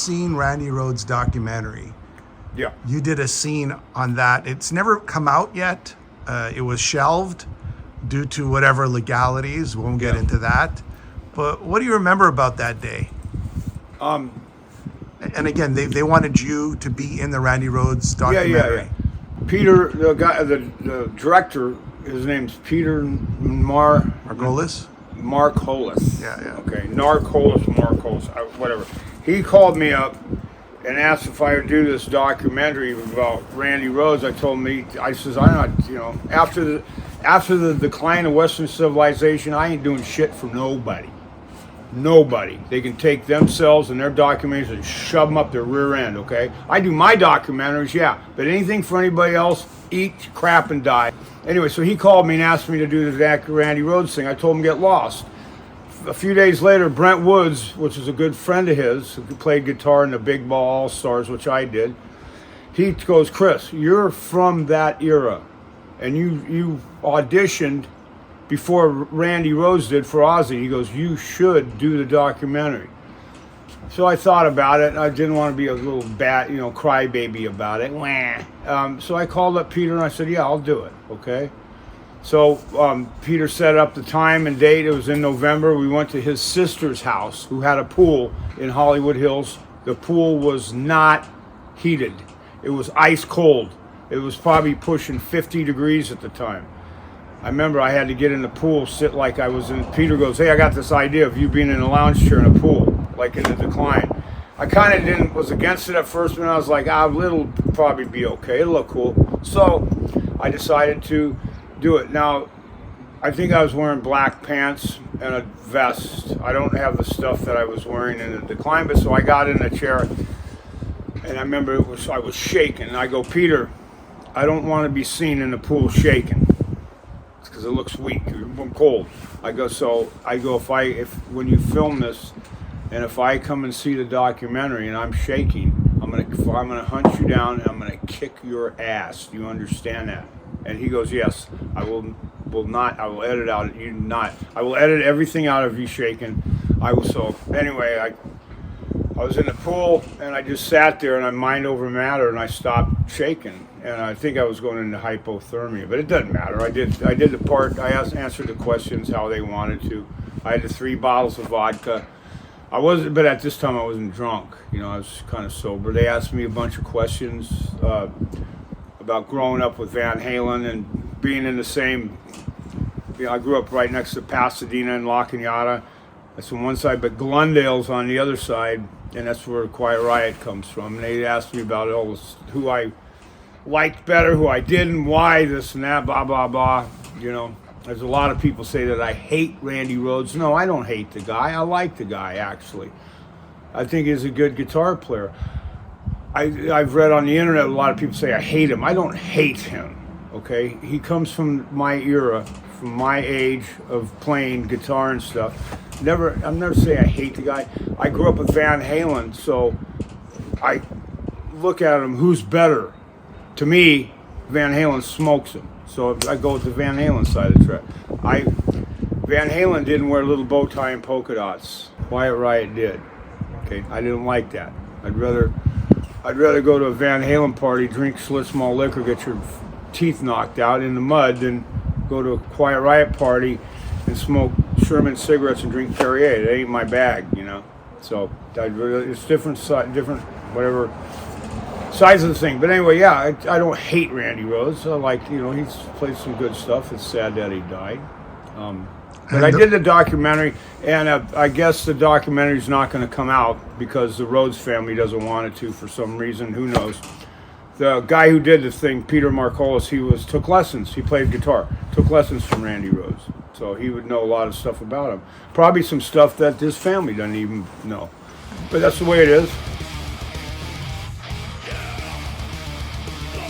seen Randy Rhoads' documentary. Yeah. You did a scene on that. It's never come out yet. It was shelved due to whatever legalities. We won't get into that. But what do you remember about that day? And again, they wanted you to be in the Randy Rhoads documentary. Yeah. Peter, the guy, the director, his name's Peter Margolis? Margolis. Yeah. Okay, Margolis, whatever. He called me up and asked if I would do this documentary about Randy Rhoads. I told him, I says, I'm not, after the decline of Western civilization, I ain't doing shit for nobody. Nobody. They can take themselves and their documentaries and shove them up their rear end, okay? I do my documentaries, yeah, but anything for anybody else, eat crap and die. Anyway, so he called me and asked me to do the Randy Rhoads thing. I told him get lost. A few days later, Brent Woods, which is a good friend of his, who played guitar in the Big Ball All-Stars, which I did, he goes, Chris, you're from that era, and you auditioned before Randy Rhoads did for Ozzy. He goes, you should do the documentary. So I thought about it. I didn't want to be a little crybaby about it. So I called up Peter and I said, yeah, I'll do it, okay? So Peter set up the time and date. It was in November. We went to his sister's house, who had a pool in Hollywood Hills. The pool was not heated. It was ice cold. It was probably pushing 50 degrees at the time. I remember I had to get in the pool, sit like I was in. Peter goes, hey, I got this idea of you being in a lounge chair in a pool, like in the decline. I kind of was against it at first, but I was like, it'll probably be okay. It'll look cool. So I decided to do it. Now, I think I was wearing black pants and a vest. I don't have the stuff that I was wearing in the decline, but so I got in a chair, and I remember I was shaking. And I go, Peter, I don't want to be seen in the pool shaking, because it looks weak. I'm cold. I go, if when you film this, and if I come and see the documentary and I'm shaking, I'm gonna hunt you down and I'm gonna kick your ass. Do you understand that? And he goes, yes. I will not. I will edit out you not. I will edit everything out of you shaking. I will. So anyway, I was in the pool and I just sat there and I mind over matter and I stopped shaking. And I think I was going into hypothermia, but it doesn't matter. I did the part. I answered the questions how they wanted to. I had the 3 bottles of vodka. I wasn't, but at this time I wasn't drunk. I was kind of sober. They asked me a bunch of questions about growing up with Van Halen and being in the same. I grew up right next to Pasadena and La Cañada. That's on one side, but Glendale's on the other side, and that's where Quiet Riot comes from. And they asked me about all this, who I liked better, who I didn't, why, this and that, blah, blah, blah. There's a lot of people say that I hate Randy Rhoads. No, I don't hate the guy. I like the guy, actually. I think he's a good guitar player. I've read on the internet a lot of people say I hate him. I don't hate him, okay? He comes from my era, from my age of playing guitar and stuff. I'm never saying I hate the guy. I grew up with Van Halen, so I look at him, who's better? To me, Van Halen smokes him. So I go with the Van Halen side of the track. Van Halen didn't wear little bow tie and polka dots. Quiet Riot did. Okay, I didn't like that. I'd rather go to a Van Halen party, drink Schlitz malt liquor, get your teeth knocked out in the mud, than go to a Quiet Riot party and smoke Sherman cigarettes and drink Perrier. It ain't my bag, So it's different whatever size of the thing. But anyway, yeah, I don't hate Randy Rhoads. I like, he's played some good stuff. It's sad that he died. But I did the documentary, and I guess the documentary's not going to come out because the Rhoads family doesn't want it to for some reason. Who knows? The guy who did the thing, Peter Margolis, took lessons. He played guitar. Took lessons from Randy Rhoads. So he would know a lot of stuff about him. Probably some stuff that his family doesn't even know. But that's the way it is.